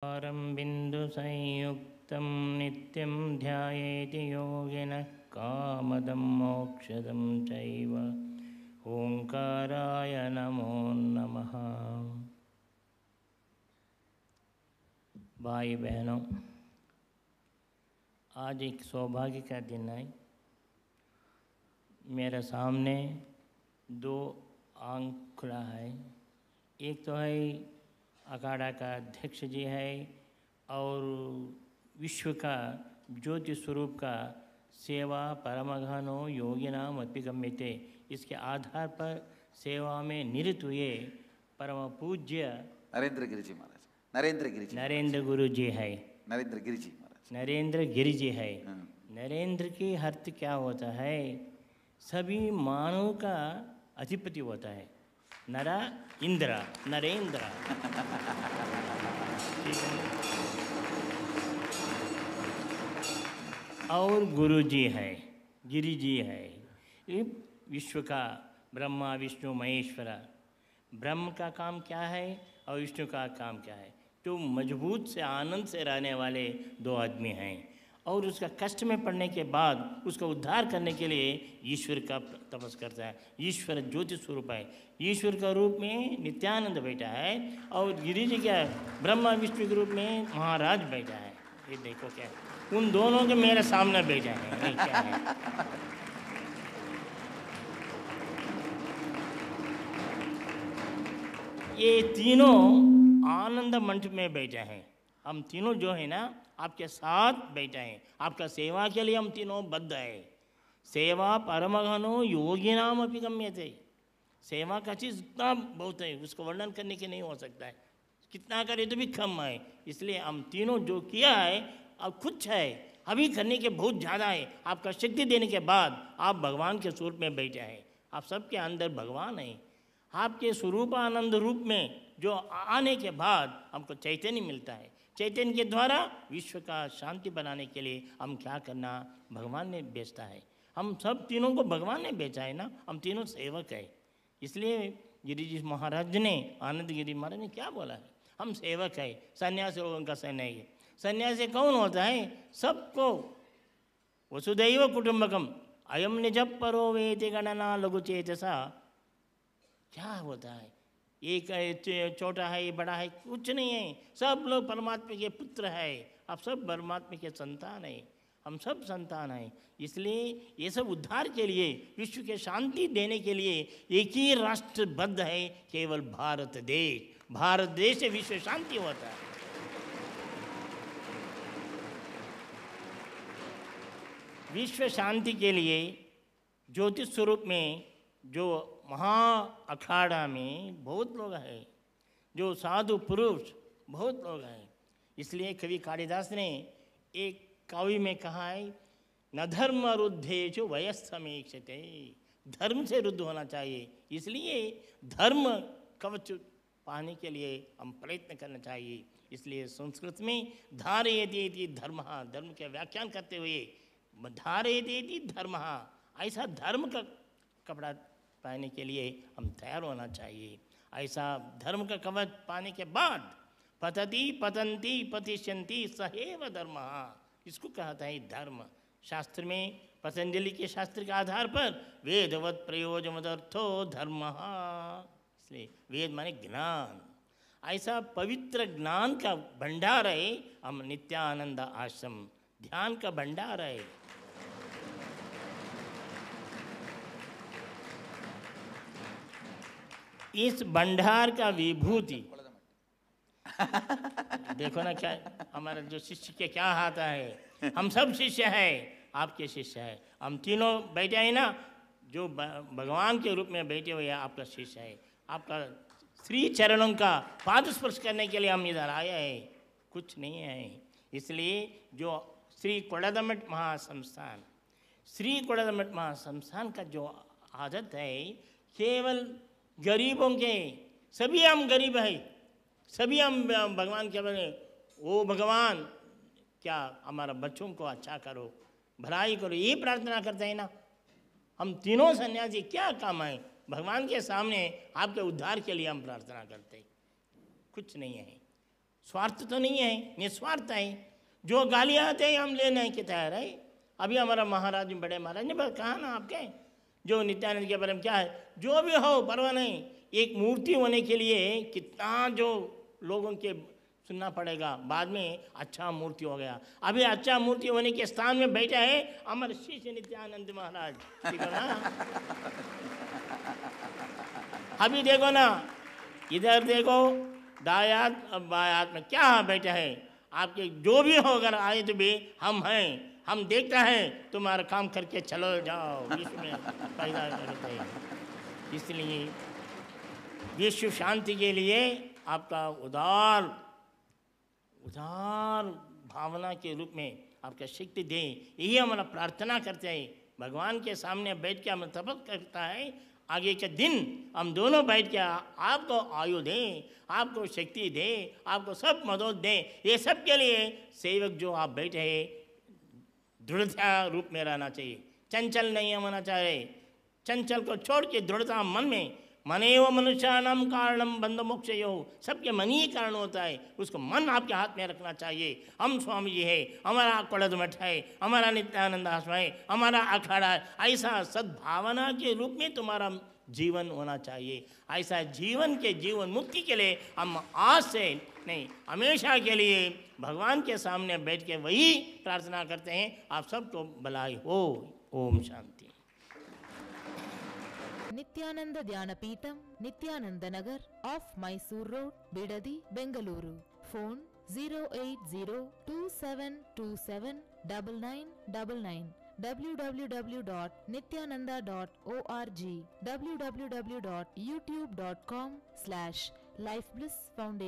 पारं बिन्दुसंयुक्तं नित्यं ध्यायेति योगिनः कामदं मोक्षदं चैव ओंकाराय नमो नमः। भाई बहनों, आज एक सौभाग्य का दिन है। मेरे सामने दो आंख खुला है। एक तो है अखाड़ा का अध्यक्ष जी है और विश्व का ज्योति स्वरूप का सेवा परमघनो योगिनाम अपि गम्यते, इसके आधार पर सेवा में निरत हुए परम पूज्य नरेंद्र गिरी जी महाराज। नरेंद्र गुरु जी है। नरेंद्र गिरी जी महाराज। नरेंद्र गिरी जी है। नरेंद्र की अर्थ क्या होता है? सभी मानव का अधिपति होता है। नरा इंद्र, नरेंद्र। और गुरु जी है, गिरी जी है। ये विश्व का ब्रह्मा विष्णु महेश्वर। ब्रह्म का काम क्या है और विष्णु का काम क्या है? तो मजबूत से आनंद से रहने वाले दो आदमी हैं और उसका कष्ट में पड़ने के बाद उसका उद्धार करने के लिए ईश्वर का तपस करता है। ईश्वर ज्योति स्वरूप है। ईश्वर का रूप में नित्यानंद बैठा है और गिरी जी क्या है? ब्रह्मा विष्णु के रूप में महाराज बैठा है। ये देखो क्या है? उन दोनों के मेरे सामने बैठा है। ये क्या है? ये तीनों आनंद मंच में बैठे हैं। हम तीनों जो है ना आपके साथ बैठे हैं। आपका सेवा के लिए हम तीनों बद्ध है। सेवा परमघनो योगिनाम अपि गम्यते। सेवा का चीज़ इतना बहुत है, उसको वर्णन करने के नहीं हो सकता है। कितना करे तो भी कम है। इसलिए हम तीनों जो किया है अब कुछ है, अभी करने के बहुत ज़्यादा है। आपका शक्ति देने के बाद आप भगवान के स्वरूप में बैठे हैं। आप सबके अंदर भगवान हैं। आपके स्वरूप आनंद रूप में जो आने के बाद हमको चैतन्य मिलता है। चैतन्य के द्वारा विश्व का शांति बनाने के लिए हम क्या करना भगवान ने बेचता है। हम सब तीनों को भगवान ने बेचा है ना। हम तीनों सेवक है। इसलिए गिरी जी महाराज ने, आनंद गिरी महाराज ने क्या बोला है? हम सेवक है। सन्यासी लोगों का सन्यासी है। सन्यासी कौन होता है? सबको वसुदैव कुटुंबकम अयम निज परो वेति गणना लघु चेतसा। क्या होता है? एक छोटा है, ये बड़ा है, कुछ नहीं है। सब लोग परमात्मा के पुत्र है। आप सब परमात्मा के संतान है। हम सब संतान हैं। इसलिए ये सब उद्धार के लिए, विश्व के शांति देने के लिए एक ही राष्ट्रबद्ध है, केवल भारत देश। भारत देश से विश्व शांति होता है। विश्व शांति के लिए ज्योतिष स्वरूप में जो महा अखाड़ा में बहुत लोग हैं, जो साधु पुरुष बहुत लोग हैं। इसलिए कवि कालिदास ने एक काव्य में कहा है, न धर्म रुद्धेषु वयस्समीक्षते। धर्म से रुद्ध होना चाहिए। इसलिए धर्म कवच पाने के लिए हम प्रयत्न करना चाहिए। इसलिए संस्कृत में धारयेति धर्म, धर्म के व्याख्यान करते हुए धारयेति धर्म, ऐसा धर्म का कपड़ा पाने के लिए हम तैयार होना चाहिए। ऐसा धर्म का कवच पाने के बाद पतति पतंती पतिष्यन्ति सहेव धर्म, इसको कहता है धर्म। शास्त्र में पतंजलि के शास्त्र के आधार पर वेदवत प्रयोजमदर्थो धर्म। इसलिए वेद माने ज्ञान। ऐसा पवित्र ज्ञान का भंडार है हम नित्यानंद आश्रम। ध्यान का भंडार है। इस भंडार का विभूति देखो ना, क्या हमारा जो शिष्य के क्या आता है। हम सब शिष्य हैं, आपके शिष्य हैं। हम तीनों बैठे हैं ना, जो भगवान के रूप में बैठे हुए आपका शिष्य है। आपका श्री चरणों का पाद स्पर्श करने के लिए हम इधर आए हैं, कुछ नहीं है। इसलिए जो श्री कोड़ादमठ महासंस्थान, श्री कोड़ादमठ महासंस्थान का जो आदत है, केवल गरीबों के, सभी हम गरीब हैं, सभी हम भगवान के बने। ओ भगवान, क्या हमारा बच्चों को अच्छा करो, भलाई करो, ये प्रार्थना करते हैं ना। हम तीनों सन्यासी क्या काम है भगवान के सामने? आपके उद्धार के लिए हम प्रार्थना करते हैं, कुछ नहीं है। स्वार्थ तो नहीं है, निस्वार्थ है। जो गालियाँ आते हैं हम लेने के तैयार है। अभी हमारा महाराज बड़े महाराज ने बस कहा ना आपके, जो नित्यानंद के बारे में क्या है, जो भी हो परवाह नहीं, एक मूर्ति होने के लिए कितना जो लोगों के सुनना पड़ेगा, बाद में अच्छा मूर्ति हो गया। अभी अच्छा मूर्ति होने के स्थान में बैठा है अमर शिष्य नित्यानंद महाराज, देखो ना। अभी देखो ना, इधर देखो दायात और बायात में क्या बैठा है। आपके जो भी हो अगर आए तो भी हम हैं, हम देखता है, तुम्हारा काम करके चलो जाओ, विश्व में पैदा करते हैं। इसलिए विश्व शांति के लिए आपका उदार भावना के रूप में आपका शक्ति दे, यही हमारा प्रार्थना करते हैं। भगवान के सामने बैठ के हम तपस्या करता है, आगे के दिन हम दोनों बैठ के आपको आयु दें, आपको शक्ति दें, आपको सब मदद दें। ये सब के लिए सेवक जो आप बैठे हैं दृढ़ता रूप में रहना चाहिए, चंचल नहीं होना चाहिए। चंचल को छोड़ के दृढ़ता मन में, मनेव मनुष्याणाम कारणम बंध मोक्षयो, सबके मन ही कारण होता है, उसको मन आपके हाथ में रखना चाहिए। हम स्वामी जी है, हमारा कोड़द मठ है, हमारा नित्यानंद आश्रम है, हमारा अखाड़ा है, ऐसा सद्भावना के रूप में तुम्हारा जीवन होना चाहिए। ऐसा जीवन के जीवन मुक्ति के लिए हम आज से नहीं हमेशा के लिए भगवान के सामने बैठ के वही प्रार्थना करते हैं। आप सबको भलाई हो। ओम शांति। Nithyananda Dhyanapeetam, Nithyananda Nagar, off Mysore road, Bidadi, Bengaluru. Phone 08027279999, www.nityananda.org, www.youtube.com/lifeblissfoundation।